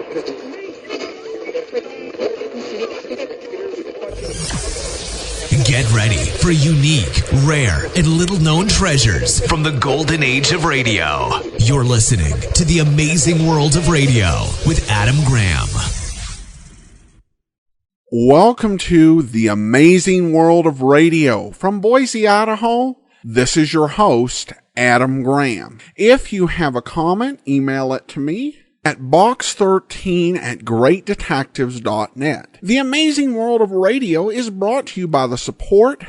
Get ready for unique, rare, and little-known treasures from the golden age of radio. You're listening to The Amazing World of Radio with Adam Graham. Welcome to The Amazing World of Radio. From Boise, Idaho, this is your host, Adam Graham. If you have a comment, email it to me at box13@greatdetectives.net. The Amazing World of Radio is brought to you by the support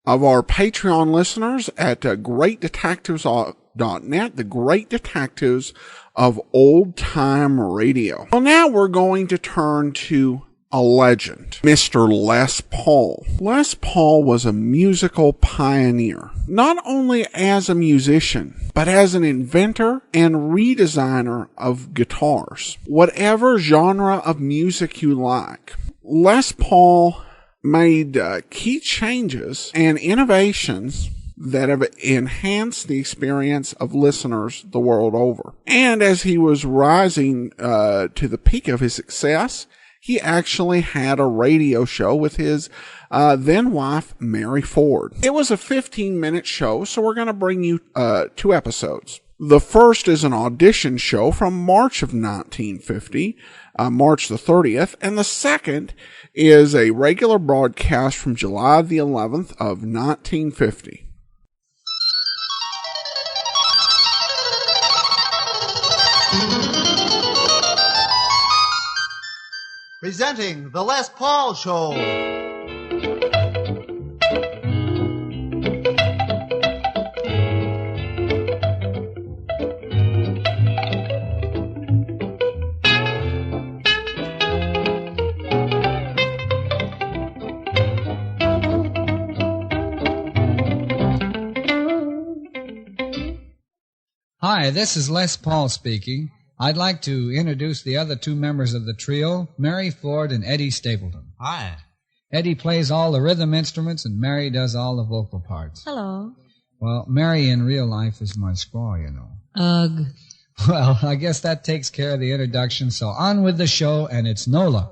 of our Patreon listeners at greatdetectives.net, the Great Detectives of Old Time Radio. Well, now we're going to turn to a legend, Mr. Les Paul. Les Paul was a musical pioneer, not only as a musician, but as an inventor and redesigner of guitars. Whatever genre of music you like, Les Paul made key changes and innovations that have enhanced the experience of listeners the world over. And as he was rising to the peak of his success, he actually had a radio show with his then wife, Mary Ford. It was a 15-minute show, so we're going to bring you 2 episodes. The first is an audition show from March of 1950, March the 30th, and the second is a regular broadcast from July the 11th of 1950. Presenting The Les Paul Show. Hi, this is Les Paul speaking. I'd like to introduce the other 2 members of the trio, Mary Ford and Eddie Stapleton. Hi. Eddie plays all the rhythm instruments and Mary does all the vocal parts. Hello. Well, Mary in real life is my squaw, you know. Ugh. Well, I guess that takes care of the introduction, so on with the show, and it's Nola.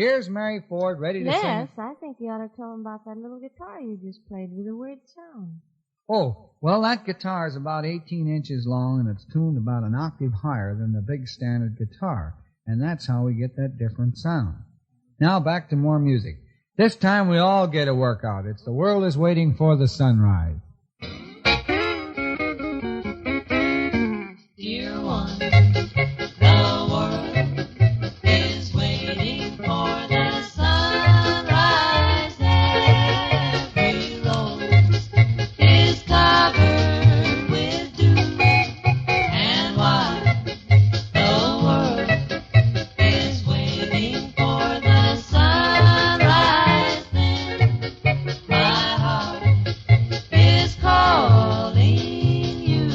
here's Mary Ford ready to sing. Les, I think you ought to tell him about that little guitar you just played with a weird sound. Oh, well, that guitar is about 18 inches long, and it's tuned about an octave higher than the big standard guitar. And that's how we get that different sound. Now back to more music. This time we all get a workout. It's The World is Waiting for the Sunrise. Dear one, the world is waiting for the sunrise. Every rose is covered with dew. And while the world is waiting for the sunrise, then my heart is calling you.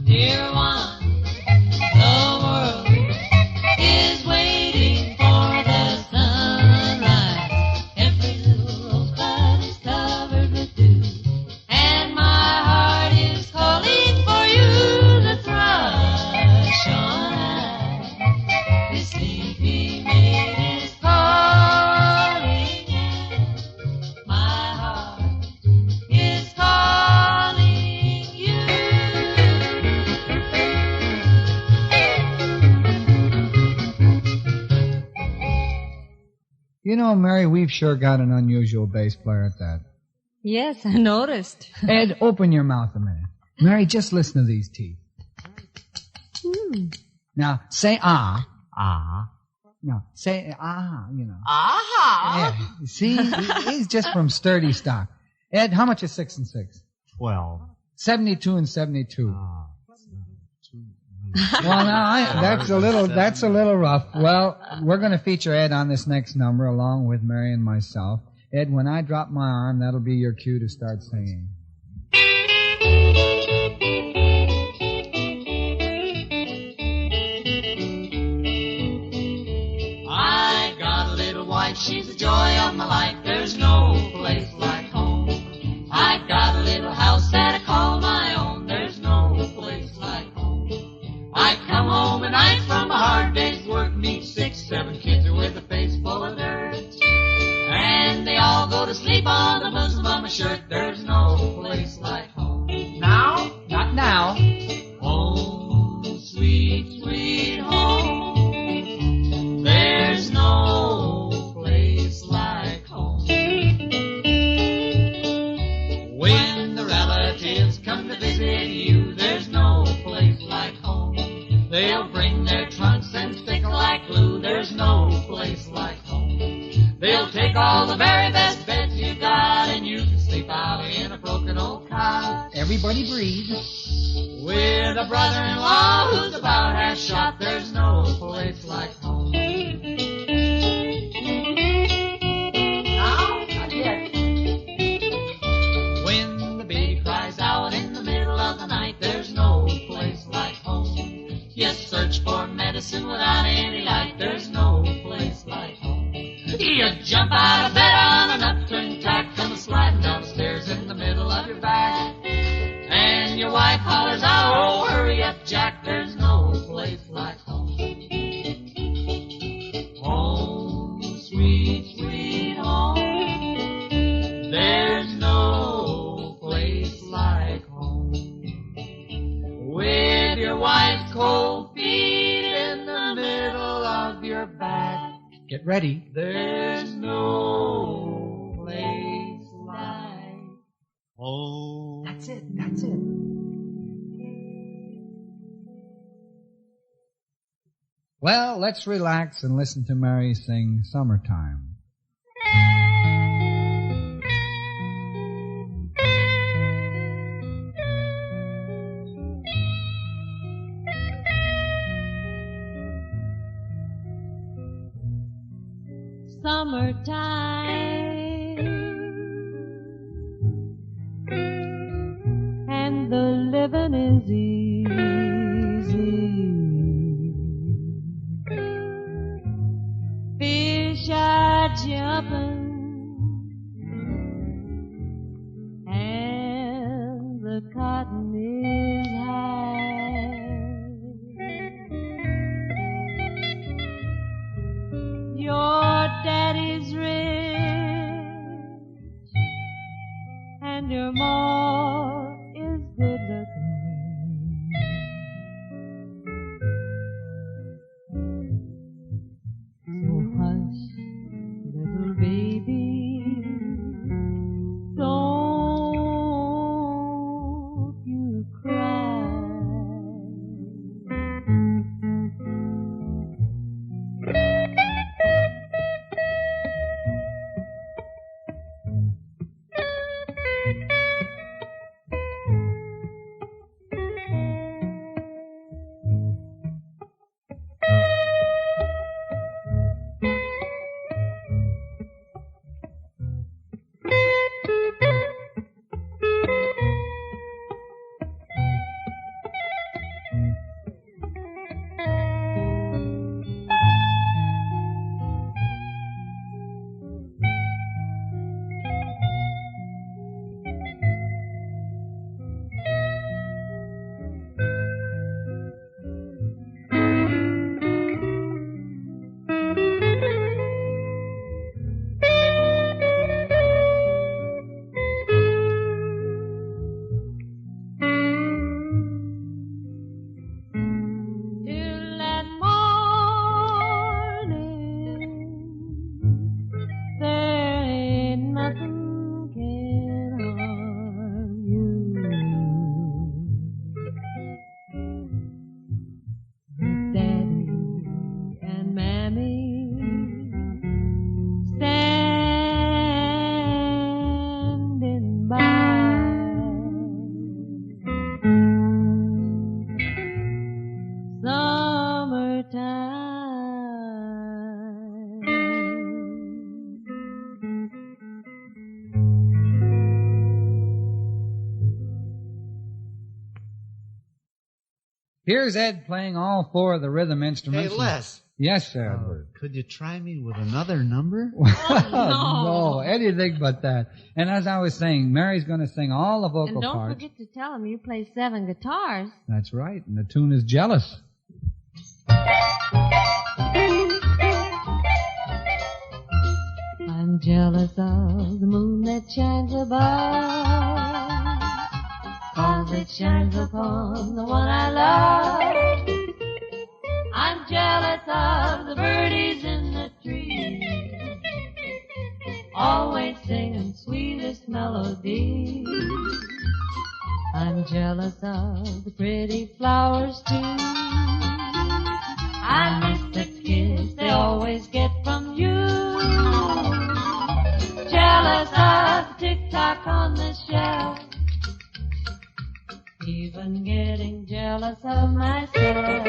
Dear one, the world is waiting for the sunrise. Every little rosebud is covered with dew, and my heart is calling for you. The thrush on high, his sleepy mate is calling, and my heart is calling you. You know, Mary, we've sure got an unusual bass player at that. Yes, I noticed. Ed, open your mouth a minute. Mary, just listen to these teeth. Now, say ah. Ah. No, say ah, you know. Aha! Yeah. See, he's just from sturdy stock. Ed, how much is 6 and 6? 12. 72 and 72. Well, now, that's a little rough. Well, we're going to feature Ed on this next number along with Mary and myself. Ed, when I drop my arm, that'll be your cue to start singing. I got a little wife, she's the joy of my life. There's no place like home. I got a little house that I call my own. There's no place like home. I come home at night from a hard day's work, meet 6, 7 kids with a face full of dirt, and they all go to sleep on the bosom of my shirt. There's no place like home. Now? Not now. Home, sweet, sweet home. There's no place like home. When the relatives come to visit you, there's no place like home. They'll bring their trunks and stick like glue. There's no place like home. They'll take all the very best beds you got, and you can sleep out in a broken old cot. Everybody breathe. With a brother-in-law who's about half shot, there's no place like home. Now, not yet. When the baby cries out in the middle of the night, there's no place like home. You search for medicine without any light, there's no place like home. You jump out of bed on an upturned tack, come sliding down the stairs in the middle of your back, and your wife hollers out, oh, hurry up, Jack, there's no place like home. Home, sweet, sweet home. There's no place like home. With your wife's cold feet in the middle of your back, Get ready. There's no place like home. That's it. That's it. Well, let's relax and listen to Mary sing Summertime. Summertime, and the living is easy. Fish are jumping, and the cotton is high. Your daddy's rich, and your ma is good looking. So hush, little baby, don't you cry. Here's Ed playing all four of the rhythm instruments. Hey, Les. Yes, sir, Edward. Could you try me with another number? No, anything but that. And as I was saying, Mary's going to sing all the vocal And don't parts. forget to tell him you play 7 guitars. That's right, and the tune is Jealous. I'm jealous of the moon that shines above, 'cause it shines upon the one I love. I'm jealous of the birdies in the trees, always singing sweetest melodies. I'm jealous of the pretty flowers too. I miss the kiss they always get from you. Jealous of the tick-tock on the shelf, even getting jealous of myself.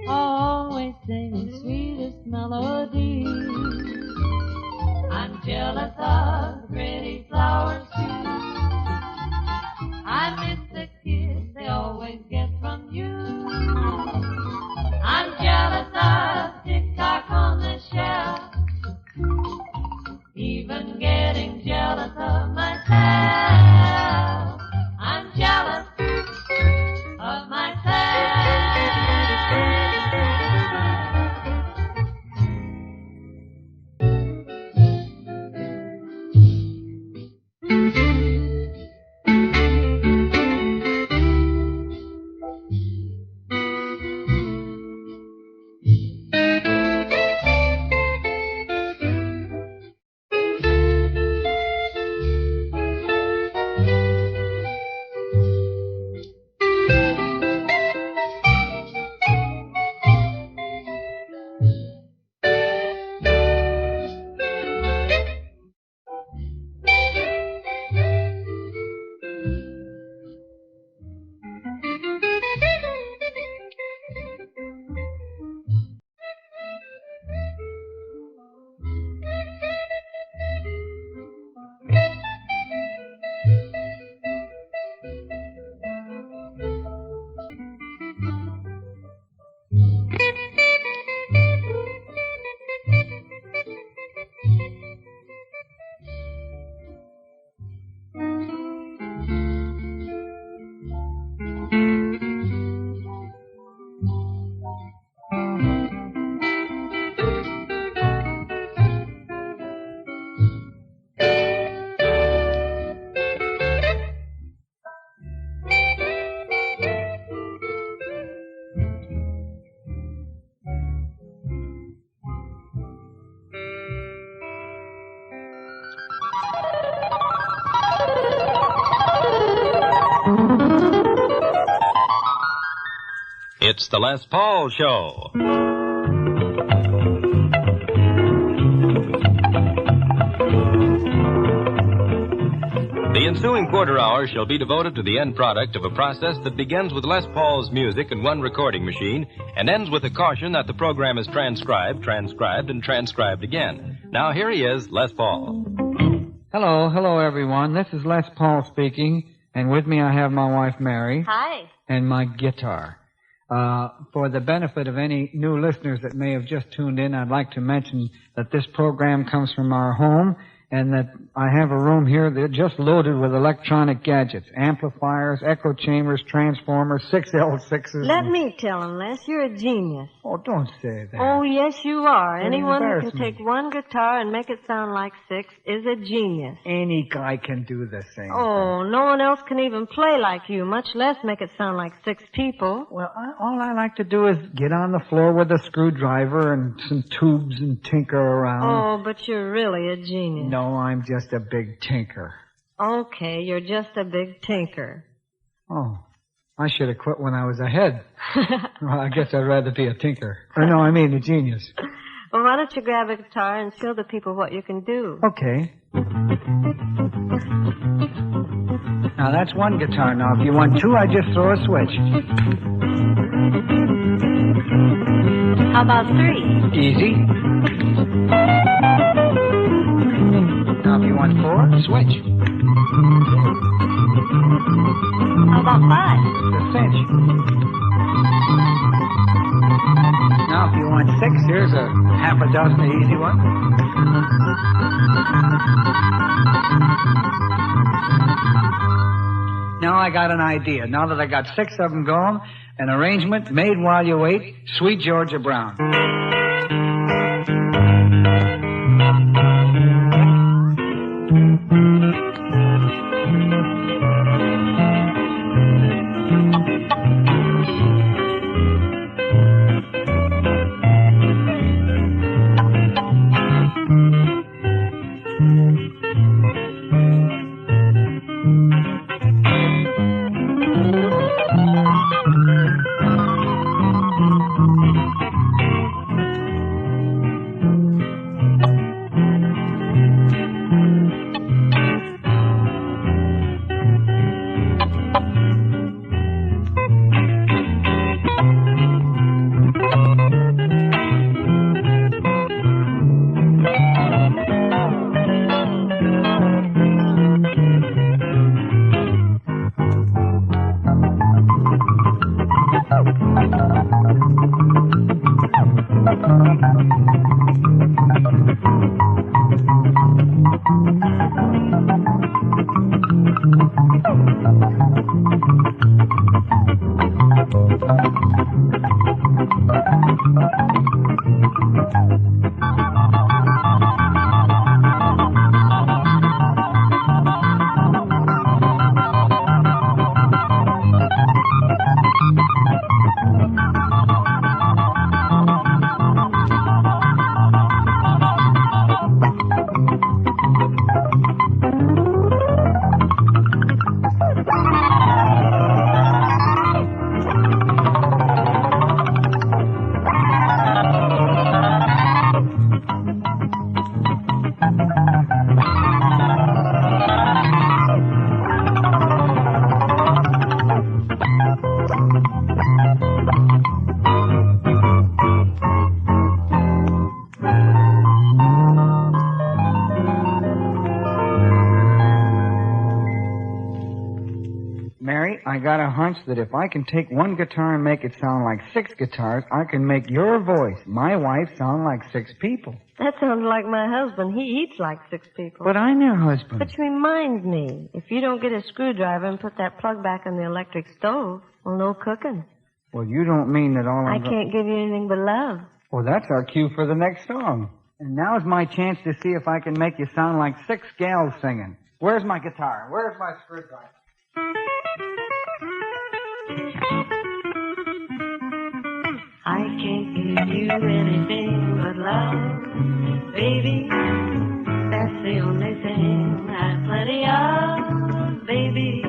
always singing sweetest melodies. I'm jealous of the pretty flowers too. I miss the kiss they always get from you. I'm jealous of tick-tock on the shelf, even getting jealous of myself. I'm jealous of myself. It's the Les Paul Show. The ensuing quarter hour shall be devoted to the end product of a process that begins with Les Paul's music in one recording machine and ends with a caution that the program is transcribed, and transcribed again. Now, here he is, Les Paul. Hello, everyone. This is Les Paul speaking, and with me I have my wife, Mary. Hi. And my guitar. For the benefit of any new listeners that may have just tuned in, I'd like to mention that this program comes from our home and that I have a room here that's just loaded with electronic gadgets, amplifiers, echo chambers, transformers, 6L6s. Let me tell him, Les, you're a genius. Oh, don't say that. Oh, yes, you are. Don't Anyone who embarrass can me. take one guitar and make it sound like six is a genius. Any guy can do the same. Oh, no one else can even play like you, much less make it sound like six people. Well, all I like to do is get on the floor with a screwdriver and some tubes and tinker around. Oh, but you're really a genius. No, I'm just a big tinker. Okay, you're just a big tinker. Oh, I should have quit when I was ahead. Well, I guess I'd rather be a tinker. Or no, I mean a genius. Well, why don't you grab a guitar and show the people what you can do? Okay. Now, that's one guitar. Now, if you want two, I just throw a switch. How about three? Easy. Now, if you want four, switch. How about five? The cinch. Now, if you want six, here's a half a dozen, the easy one. Now I got an idea. Now that I got six of them going, an arrangement made while you wait, Sweet Georgia Brown. Mary, I got a hunch that if I can take one guitar and make it sound like 6 guitars, I can make your voice, my wife, sound like 6 people. That sounds like my husband. He eats like 6 people. But I'm your husband. Which reminds me, if you don't get a screwdriver and put that plug back on the electric stove, well, no cooking. Well, you don't mean that all I can't give you anything but love. Well, that's our cue for the next song. And now's my chance to see if I can make you sound like 6 gals singing. Where's my guitar? Where's my screwdriver? I can't give you anything but love, baby. That's the only thing I've plenty of, baby.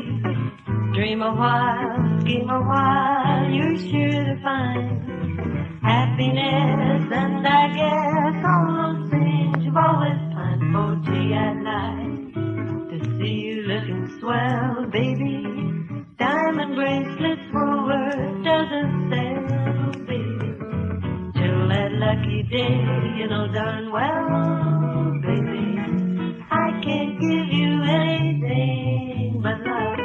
Dream a while, scheme a while, you're sure to find happiness, and I guess all those things you've always planned for. Gee, I'd like to see you looking swell, baby. Diamond bracelets were worth dozens sell, baby. Till that lucky day, you know darn well, baby, I can't give you anything but love.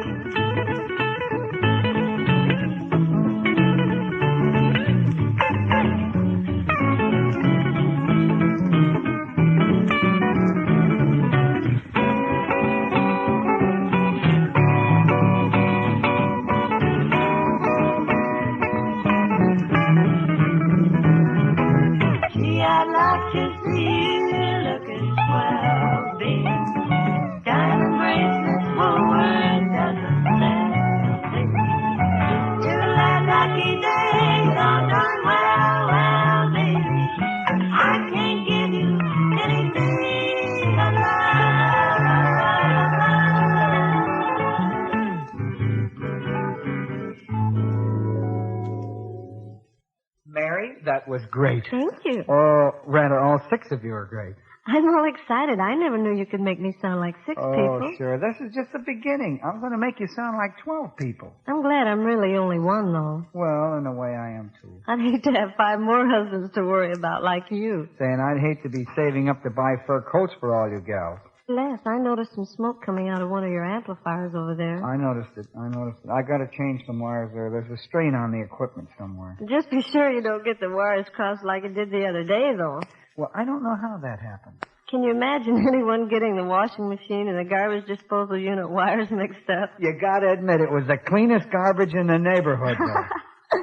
That was great. Thank you. Or rather, all 6 of you are great. I'm all excited. I never knew you could make me sound like 6 people. Oh, sure. This is just the beginning. I'm going to make you sound like 12 people. I'm glad I'm really only one, though. Well, in a way, I am, too. I'd hate to have 5 more husbands to worry about like you. Saying I'd hate to be saving up to buy fur coats for all you gals. Les, I noticed some smoke coming out of one of your amplifiers over there. I noticed it. I got to change some wires there. There's a strain on the equipment somewhere. Just be sure you don't get the wires crossed like it did the other day, though. Well, I don't know how that happened. Can you imagine anyone getting the washing machine and the garbage disposal unit wires mixed up? You got to admit, it was the cleanest garbage in the neighborhood, though.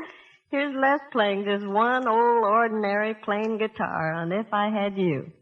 Here's Les playing just one old ordinary plain guitar on If I Had You.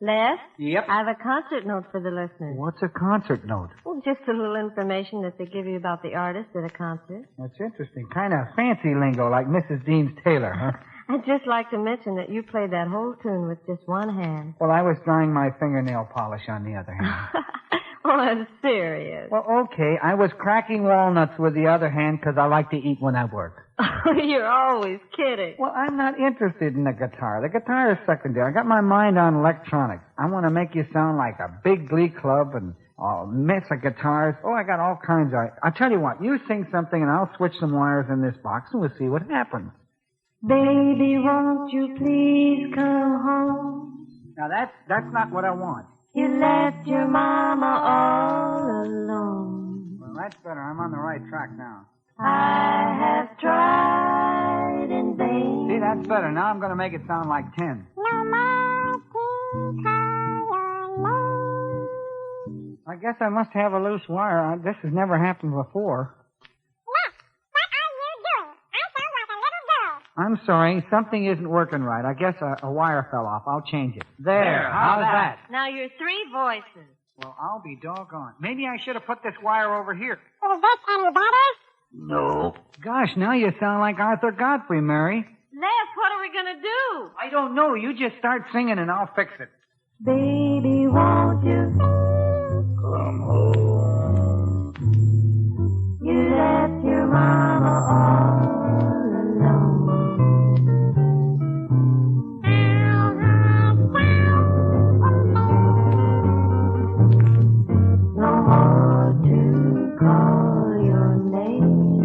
Les? Yep. I have a concert note for the listeners. What's a concert note? Well, just a little information that they give you about the artist at a concert. That's interesting. Kind of fancy lingo, like Mrs. Deems Taylor, huh? I'd just like to mention that you played that whole tune with just one hand. Well, I was drying my fingernail polish on the other hand. Oh, I'm serious. Well, okay. I was cracking walnuts with the other hand because I like to eat when I work. You're always kidding. Well, I'm not interested in the guitar. The guitar is secondary. I got my mind on electronics. I want to make you sound like a big glee club and a mess of guitars. Oh, I got all kinds of... I'll tell you what. You sing something and I'll switch some wires in this box and we'll see what happens. Baby, won't you please come home? Now, that's not what I want. You left your mama all alone. Well, that's better. I'm on the right track now. I have tried in vain. See, that's better. Now I'm going to make it sound like 10. I guess I must have a loose wire. This has never happened before. I'm sorry. Something isn't working right. I guess a wire fell off. I'll change it. There. How's that? Now you're three voices. Well, I'll be doggone. Maybe I should have put this wire over here. Is this any better? No. Gosh, now you sound like Arthur Godfrey, Mary. Les, what are we going to do? I don't know. You just start singing and I'll fix it. Baby, won't you Come home. You left your mama all alone. No more to call your name.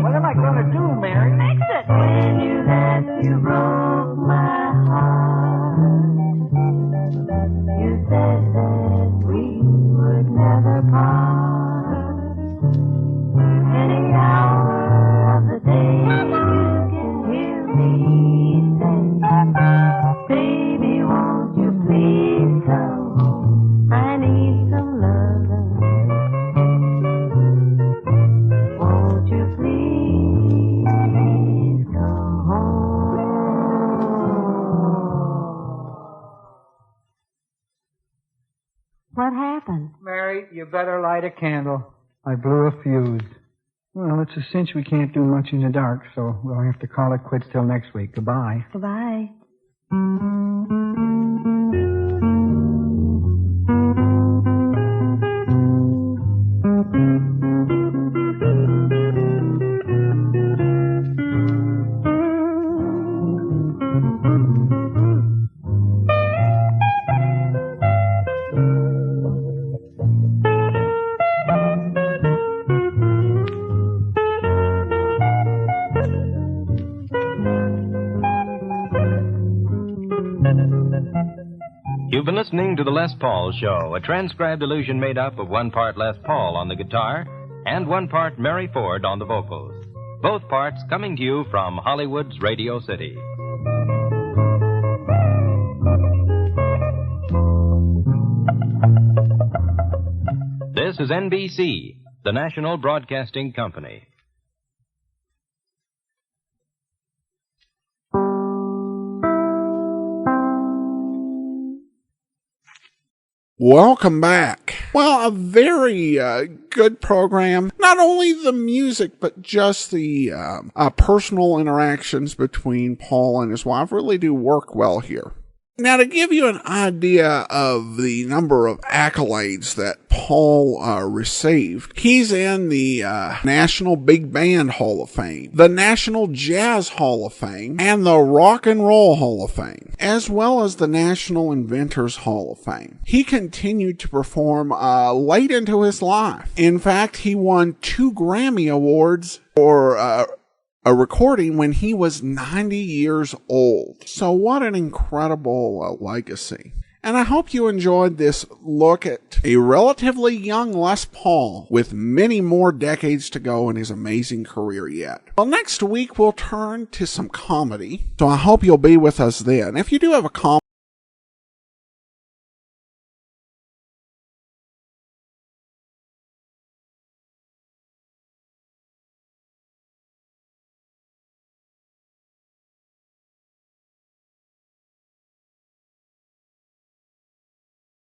What am I going to do, Mary? Fix it. When you left, you broke my heart. You said that we would never part. Any hour of the day you can hear me say, baby, won't you please come home? I need some loving. Won't you please come home? What happened? Mary, you better light a candle. I blew a fuse. Well, it's a cinch we can't do much in the dark, so we'll have to call it quits till next week. Goodbye. Goodbye. You've been listening to the Les Paul Show, a transcribed illusion made up of one part Les Paul on the guitar and one part Mary Ford on the vocals. Both parts coming to you from Hollywood's Radio City. This is NBC, the National Broadcasting Company. Welcome back. Well, a very good program. Not only the music, but just the personal interactions between Paul and his wife really do work well here. Now, to give you an idea of the number of accolades that Paul received, he's in the National Big Band Hall of Fame, the National Jazz Hall of Fame, and the Rock and Roll Hall of Fame, as well as the National Inventors Hall of Fame. He continued to perform late into his life. In fact, he won 2 Grammy Awards for a recording when he was 90 years old. So what an incredible legacy. And I hope you enjoyed this look at a relatively young Les Paul with many more decades to go in his amazing career yet. Well, next week we'll turn to some comedy. So I hope you'll be with us then. If you do have a comment,